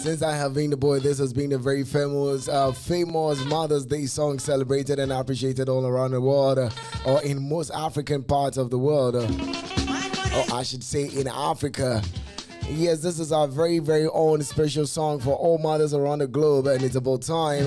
Since I have been the boy, this has been a very famous Mother's Day song celebrated and appreciated all around the world, or in most African parts of the world, or I should say in Africa. Yes, this is our very, very own special song for all mothers around the globe, and it's about time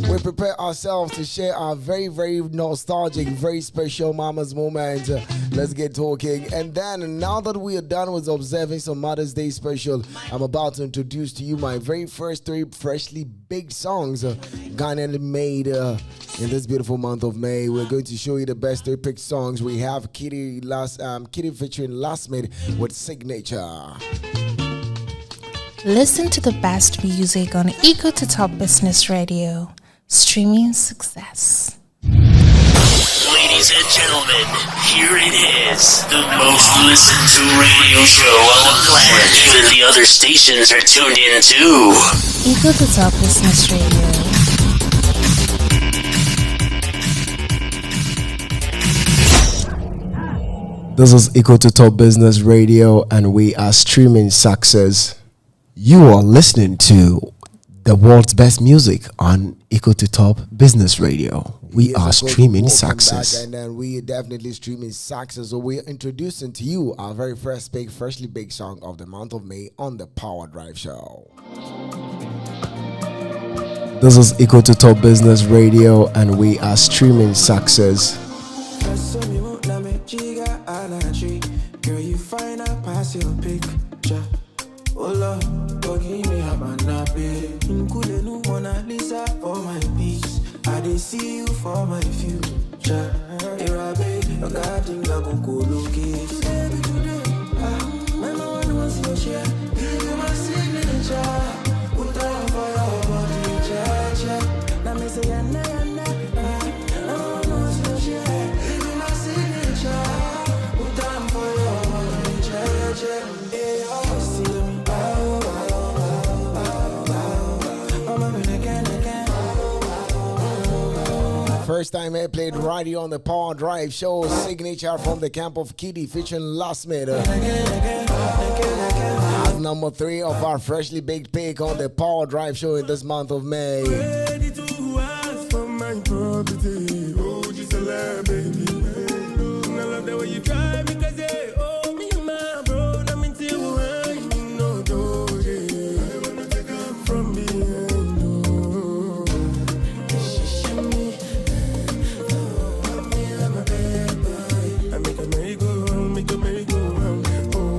we prepare ourselves to share our very, very nostalgic, very special mama's moment. Let's get talking. And then, now that we are done with observing some Mother's Day special, I'm about to introduce to you my very first 3 freshly baked songs Ghanaian made in this beautiful month of May. We're going to show you the best 3 picked songs. We have Kitty featuring Last Made with Signature. Listen to the best music on Eco to Top Business Radio. Streaming success. Ladies and gentlemen, here it is, the most listened to radio show on the planet. Even the other stations are tuned in too. Eco to Top Business Radio. This is Eco to Top Business Radio, and we are streaming success. You are listening to the world's best music on Eco to Top Business Radio. We are streaming success. And then we are definitely streaming success. So we are introducing to you our very first freshly baked song of the month of May on the Power Drive Show. This is Eco to Top Business Radio, and we are streaming success. Girl, you find out past your picture. Oh Lord, forgive me, I'm unhappy. Nkule Mona Lisa for my peace. I did see you for my future. Irabe, no guarding la kukulu kiss. Today, my mama wants your share. Give you my signature. Put on for your body, cha. Now me say, my mama wants your share. Give you my signature. Put on for your body, cha. First time I played right here on the Power Drive Show. Signature from the camp of Kitty featuring Last Made. As number 3 of our freshly baked pick on the Power Drive Show in this month of May. Ready to ask for my property. Oh, just a lie, baby. I love the way you drive me crazy. Oh, me and my bro, I'm into you. No dog, yeah. I wanna take up from me.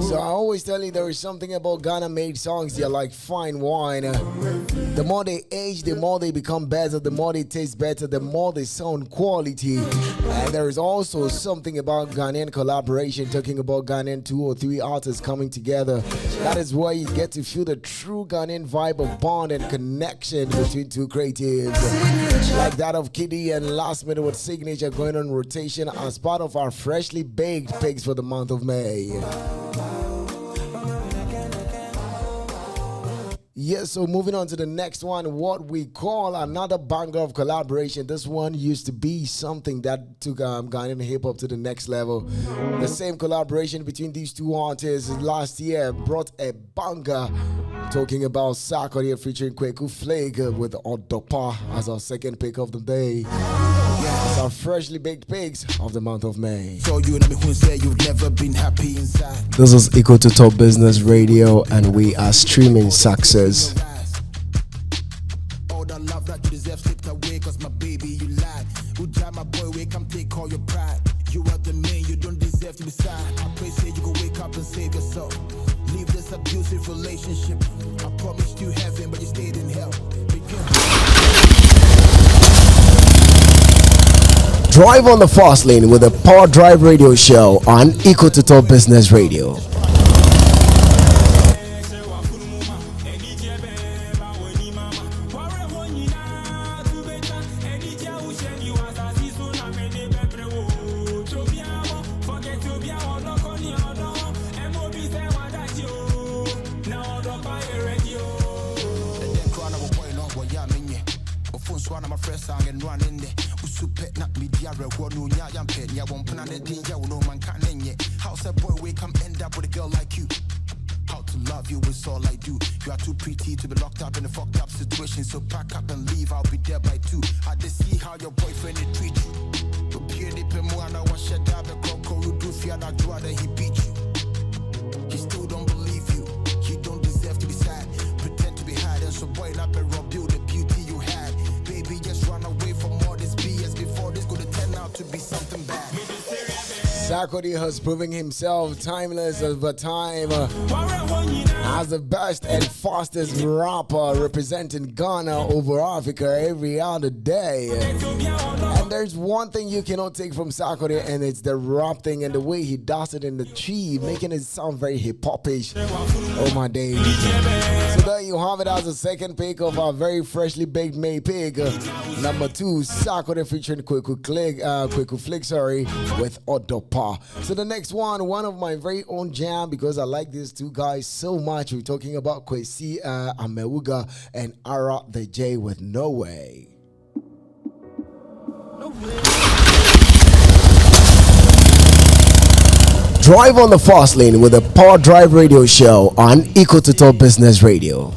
So I always tell you there is something about Ghana made songs. They're like fine wine. The more they age, the more they become better, the more they taste better, the more they sound quality. And there is also something about Ghanaian collaboration, talking about Ghanaian 2 or 3 artists coming together. That is where you get to feel the true Ghanaian vibe of bond and connection between 2 creatives. Like that of Kitty and Last Minute with Signature going on rotation as part of our freshly baked picks for the month of May. Yes, so moving on to the next one, what we call another banger of collaboration. This one used to be something that took Ghanaian hip-hop to the next level. The same collaboration between these 2 artists last year brought a banger. Talking about Sarkodie featuring Kweku Flake with Odopa as our second pick of the day. Yes, our freshly baked picks of the month of May. So you know me who say you've never been happy inside. This is Eco to Top Business Radio, and we are streaming success. All the love that you deserve slipped away, cause my baby you lied. Who drive my boy away, come take all your pride. You are the man, you don't deserve to be sad. I pray say you go wake up and save yourself. Leave this abusive relationship. I promised you heaven, but you stayed in hell. Drive on the fast lane with a Power Drive Radio Show on Eco to Top Business Radio. How said boy we come end up with a girl like you? How to to love you, it's all I do. You are too pretty to be locked up in a fucked up situation, so pack up and leave, I'll be there by 2. I just see how your boyfriend is treat you. But purely Pemuana was shut down, the Coco do fear that draw that he beat you. He still don't believe you. You don't deserve to be sad. Pretend to be hard, and so boy, not be rob you the beauty you had. Baby, just run away from all this BS before this gonna turn out to be something bad. Sarkodie has proven himself timeless over time as the best and fastest rapper representing Ghana over Africa every other day. And there's one thing you cannot take from Sarkodie, and it's the rap thing and the way he does it in the tree, making it sound very hip-hop-ish. Oh my days. So there you have it as a second pick of our very freshly baked May pig. Number 2, Sarkodie featuring Kweku Flick, with Odopa. So the next one of my very own jam, because I like these two guys so much. We're talking about Kwesi Amewuga and Ara the J with No Way. Drive on the fast lane with a Power Drive radio show on Eco to Top Business Radio.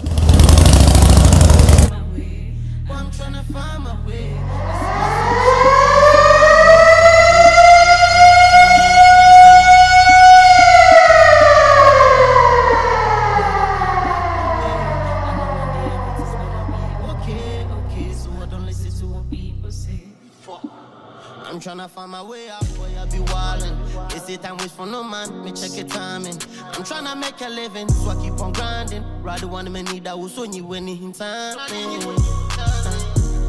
I'm tryna find my way out, boy, I be wildin'. They say time waits for no man, me check your timing. I'm tryna make a living, so I keep on grinding. Rather want me need that was on you when in time.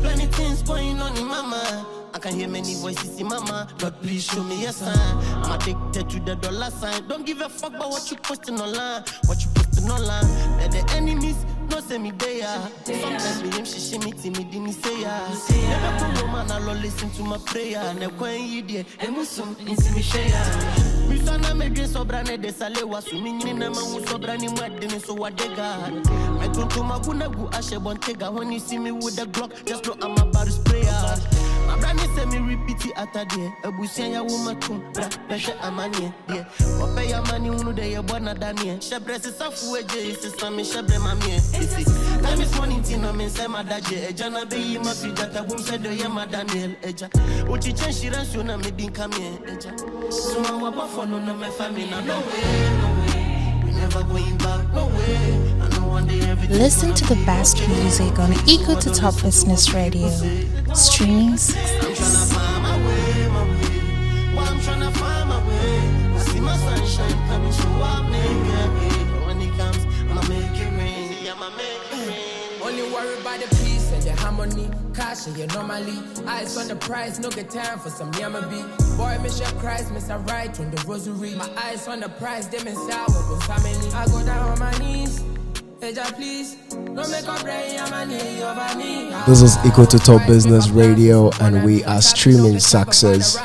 Plenty things going on in my mind. I can hear many voices in my mind. Lord, please show me a sign. I'm addicted to the dollar sign. Don't give a fuck about what you posting online. What you posting online. Let the enemies no say me there. Sometimes me she shimmy to me didn't say ya. Never come woman, I'll listen to my prayer. Ne kwen yidye, emusum insi me share. Mi sana me dress sobrane de sale wasu mi nyina ma wu sobrani mwadini so wadega. Me tuntu maguna gu ashe bontega. When you see me with the Glock, just know I'm about to spray ya. My brand say me repeat it at a day. Ebusia ya woman tum, bra, beshe amanye, yeah. Wape ya mani unu de ye bona danie. Shebre se safu eje, isi sami shebre mamie. Time is morning, tina men say my daje. Eja na be yi ma fi jata, boom say do ye ma Daniel, eja. Uchi chen shiran shuna me bin kamye, eja. Suma wapa fono na me family, na no way, no way. We never going back, no way. I know one day everything. Listen to the best music on Eco to Top Business Radio. Streaming success. I'm tryna find my way. I see my sunshine coming, so I'll make it rain. When it comes, I'ma make it rain. Yeah, I'ma make it rain. Only worry about the peace and the harmony. Cash and you normally. Eyes on the prize, no get time for some yammer beat. Boy, miss your Christ, miss a right on the rosary. My eyes on the prize, them and sour was how many. I go down on my knees. Please, don't make a brain, I'm a knee over me. This is Eco to Top Business Radio, and we are streaming success.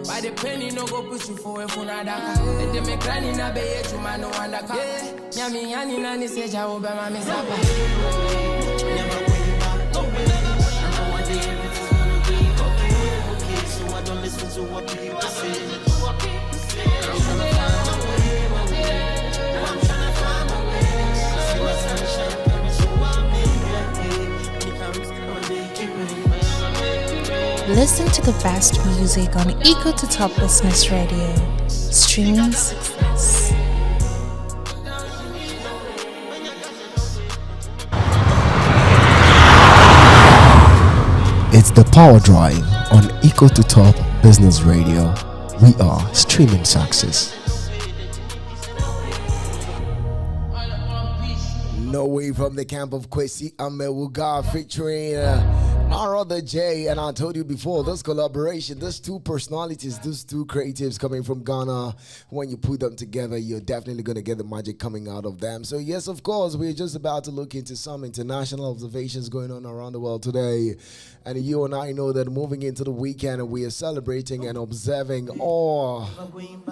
By the penny no go push you for a funadaka. Let them make granny na be you man no underka. Yami yani nani say jawo be mami sapa. Never going back, no way. I know one day everything's gonna be okay, okay. So I don't listen to what people say. I'm tryna find my way, my way. I'm tryna find my way. I see my sunshine coming, so I'll make it rain. When it comes, I'ma make it rain. Listen to the best music on Eco to Top Business Radio. Streaming success. It's the Power Drive on Eco to Top Business Radio. We are streaming success. No Way from the camp of Kwesi Amewuga featuring Our other J, and I told you before, this collaboration, these two personalities, these two creatives coming from Ghana, when you put them together, you're definitely going to get the magic coming out of them. So yes, of course, we're just about to look into some international observations going on around the world today. And you and I know that moving into the weekend, we are celebrating and observing all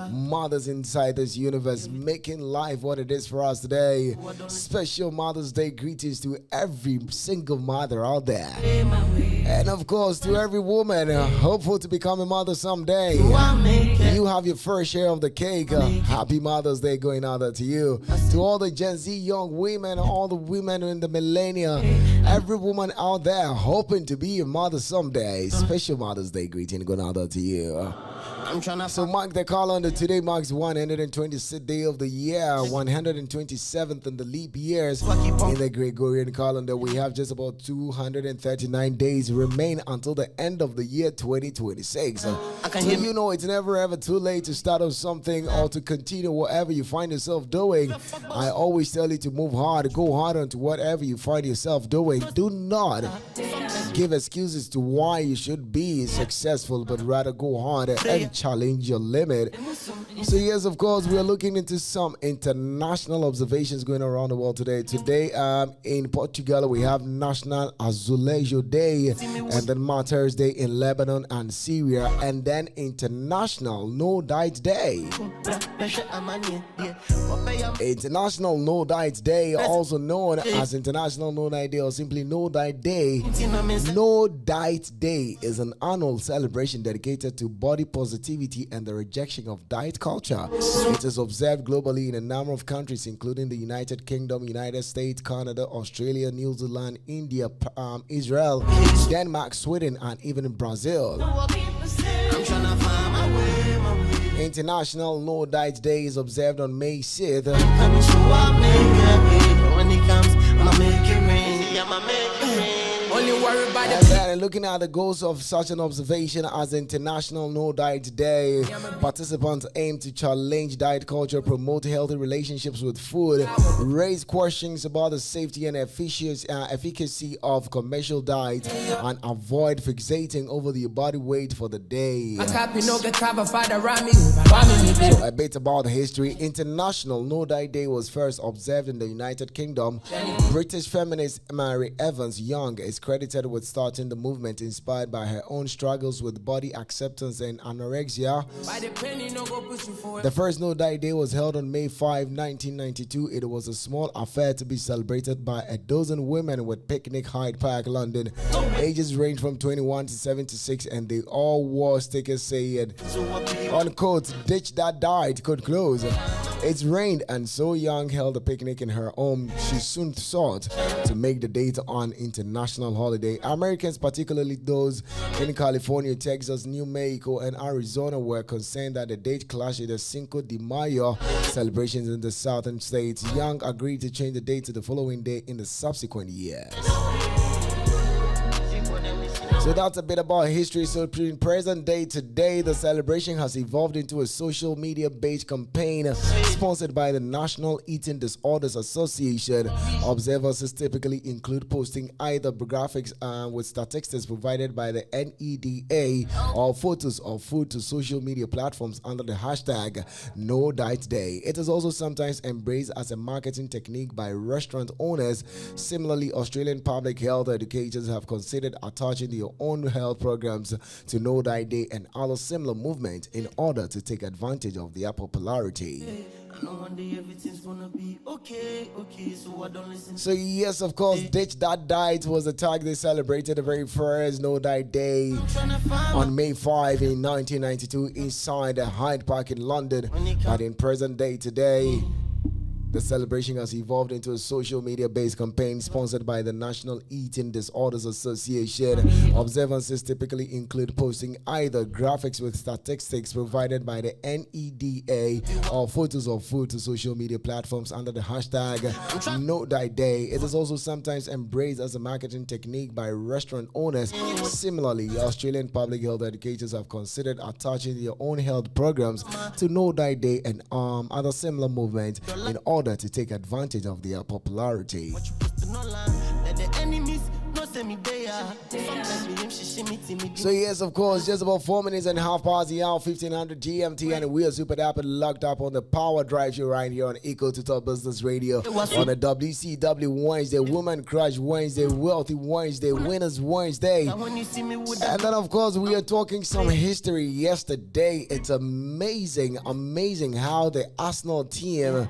mothers inside this universe, making life what it is for us today. Special Mother's Day greetings to every single mother out there. And of course, to every woman hopeful to become a mother someday. You have your first share of the cake. Happy Mother's Day going out there to you. To all the Gen Z young women, all the women in the millennia, every woman out there hoping to be a mother someday. Special Mother's Day greeting going out there to you. So mark the calendar. Today marks 126th day of the year, 127th in the leap years. In the Gregorian calendar, we have just about 239 days remain until the end of the year 2026. So you know it's never ever too late to start on something or to continue whatever you find yourself doing. I always tell you to move hard, go hard onto whatever you find yourself doing. Do not give excuses to why you should be successful, but rather go hard and challenge your limit. So yes, of course, we are looking into some international observations going around the world today. Today, in Portugal, we have National Azulejo Day, and then Martyrs Day in Lebanon and Syria, and then International No Diet Day. International No Diet Day, also known as International No Diet Day or simply No Diet Day. No Diet Day is an annual celebration dedicated to body positivity and the rejection of diet culture. It is observed globally in a number of countries, including the United Kingdom, United States, Canada, Australia, New Zealand, India, Israel, Denmark, Sweden, and even Brazil. International No Diet Day is observed on May 6th. And then looking at the goals of such an observation as International No Diet Day, participants aim to challenge diet culture, promote healthy relationships with food, raise questions about the safety and efficacy of commercial diet, and avoid fixating over the body weight for the day. So a bit about the history. International No Diet Day was first observed in the United Kingdom. British feminist Mary Evans Young is credited with starting the movement inspired by her own struggles with body acceptance and anorexia. The first No Diet Day was held on May 5, 1992. It was a small affair to be celebrated by a dozen women with picnic Hyde Park, London. Ages range from 21 to 76, and they all wore stickers saying, unquote, ditch that diet, could close. It rained, and so Young held a picnic in her home. She soon sought to make the date an international holiday. Americans, particularly those in California, Texas, New Mexico, and Arizona, were concerned that the date clashed with the Cinco de Mayo celebrations in the southern states. Young agreed to change the date to the following day in the subsequent years. So that's a bit about history. So in present day today, the celebration has evolved into a social media-based campaign sponsored by the National Eating Disorders Association. Observers typically include posting either graphics with statistics provided by the NEDA or photos of food to social media platforms under the hashtag No Diet Day. It is also sometimes embraced as a marketing technique by restaurant owners. Similarly, Australian public health educators have considered attaching their own health programs to No Diet Day and other similar movements in order to take advantage of their popularity. So yes, of course, Ditch That Diet was the tag they celebrated the very first No Diet Day on May 5 in 1992 inside Hyde Park in London. But in present day today, the celebration has evolved into a social media-based campaign sponsored by the National Eating Disorders Association. Observances typically include posting either graphics with statistics provided by the NEDA or photos of food to social media platforms under the hashtag No Diet Day. It is also sometimes embraced as a marketing technique by restaurant owners. Similarly, Australian public health educators have considered attaching their own health programs to No Diet Day and other similar movements in order to take advantage of their popularity. So yes, of course, just about 4 minutes and a half past the hour, 1500 GMT, and we are super dapper locked up on the Power Drive show right here on Eco to Top Business Radio on a WCW Wednesday, Woman Crush Wednesday, Wealthy Wednesday, Winners Wednesday. And then of course we are talking some history yesterday. It's amazing how the Arsenal team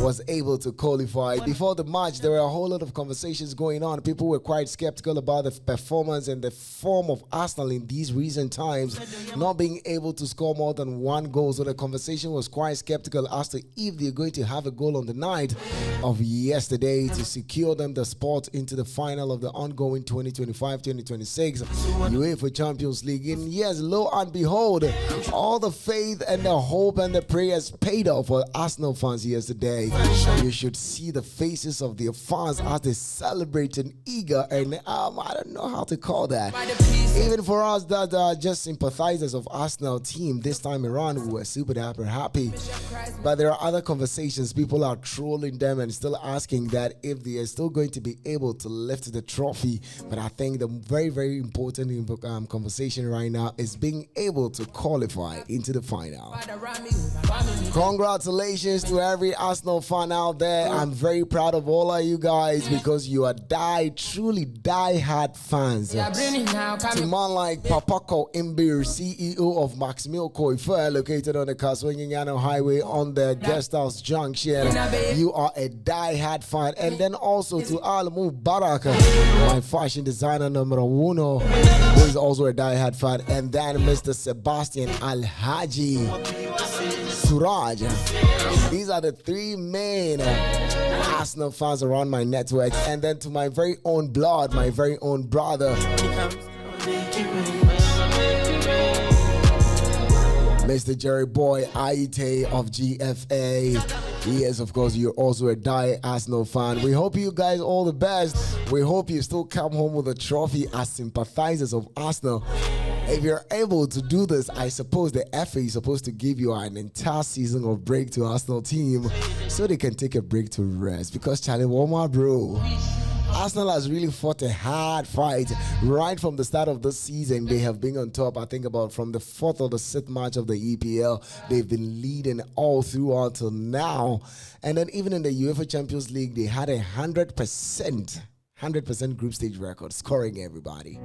was able to qualify. Before the match, there were a whole lot of conversations going on. People were quite skeptical about the performance and the form of Arsenal in these recent times, not being able to score more than one goal. So the conversation was quite skeptical as to if they're going to have a goal on the night of yesterday to secure them the spot into the final of the ongoing 2025-2026 UEFA Champions League. And yes, lo and behold, all the faith and the hope and the prayers paid off for Arsenal fans yesterday. You should see the faces of their fans as they celebrate and eager, and I don't know how to call that. Even for us that are just sympathizers of Arsenal team, this time around we were super happy. But there are other conversations. People are trolling them and still asking that if they are still going to be able to lift the trophy. But I think the very important conversation right now is being able to qualify into the final. Congratulations to every Arsenal fan out there. I'm very proud of all of you guys because you are truly die-hard fans. To man like Papako Imbir, CEO of Max Milko Ife, located on the Kaswanyinyano Highway on the Guest House Junction. You are a die-hard fan. And then also to Alamu Baraka, my fashion designer number uno, who is also a die-hard fan. And then Mr. Sebastian Alhaji Suraj. These are the three main Arsenal fans around my network. And then to my very own blood, my very own brother, Mr. Jerry Boy Aite of GFA. Yes, of course, you're also a die Arsenal fan. We hope you guys all the best. We hope you still come home with a trophy as sympathizers of Arsenal. If you're able to do this, I suppose the FA is supposed to give you an entire season of break to Arsenal team so they can take a break to rest. Because Charlie Walmart, bro, Arsenal has really fought a hard fight right from the start of this season. They have been on top, I think, about from the 4th or the 6th match of the EPL. They've been leading all throughout till now. And then even in the UEFA Champions League, they had 100% group stage record, scoring everybody.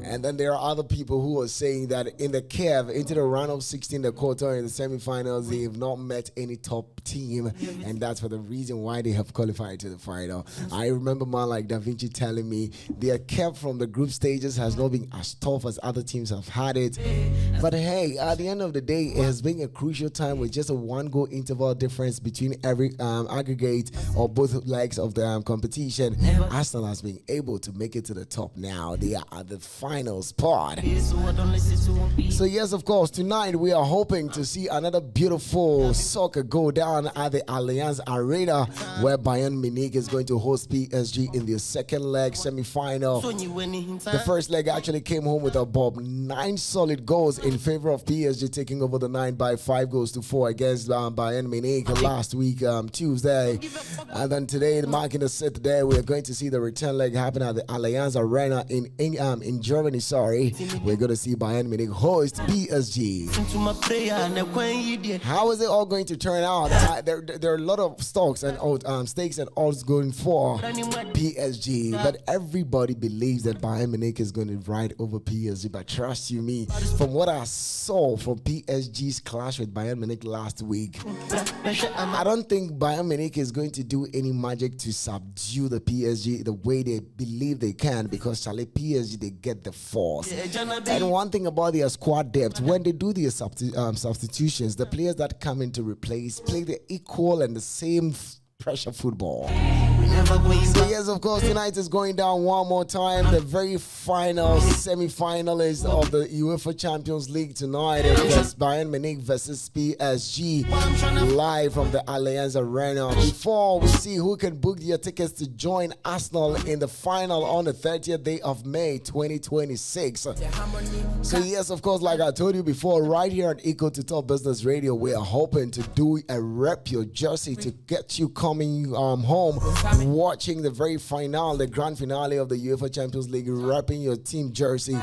And then there are other people who are saying that in the Kev, into the round of 16, the quarter, and the semifinals, they have not met any top team. And that's for the reason why they have qualified to the final. I remember man like Da Vinci telling me their Kev from the group stages has not been as tough as other teams have had it. But hey, at the end of the day, it has been a crucial time with just a 1-goal interval difference between every aggregate or both legs of the competition. Arsenal has been able to make it to the top now. They are at the final spot. So yes, of course, tonight we are hoping to see another beautiful soccer go down at the Allianz Arena, where Bayern Munich is going to host PSG in their second leg semi-final. The first leg actually came home with about 9 solid goals in favor of PSG, taking over the 9 by 5-4 against Bayern Munich last week, Tuesday. And then today, marking the 6th day, we are going to see the return leg happen at the Allianz Arena in Germany. We're going to see Bayern Munich host PSG. How is it all going to turn out? There are a lot of stakes and odds going for PSG, but everybody believes that Bayern Munich is going to ride over PSG. But trust you me, from what I saw from PSG's clash with Bayern Munich last week, I don't think Bayern Munich is going to do any magic to subdue the PSG the way they believe they can, because PSG, they get the force. And one thing about their squad depth, when they do their substitutions, the players that come in to replace play the equal and the same pressure football. So yes, of course, tonight is going down one more time. The very final semi-finalist of the UEFA Champions League tonight is Bayern Munich versus PSG, live from the Allianz Arena. Before we see who can book their tickets to join Arsenal in the final on the 30th day of May 2026. So yes, of course, like I told you before, right here at Eco to Top Business Radio, we are hoping to do a rep your jersey to get you coming home watching the very finale, the grand finale of the UEFA Champions League, wrapping your team jersey.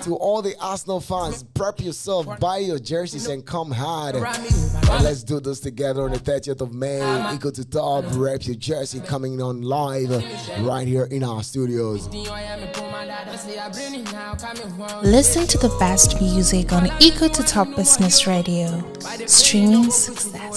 To all the Arsenal fans, prep yourself, buy your jerseys and come hard. And let's do this together on the 30th of May. Equal to Top, rep your jersey coming on live right here in our studios. Listen to the best music on Eco to Top Business Radio. Streaming success.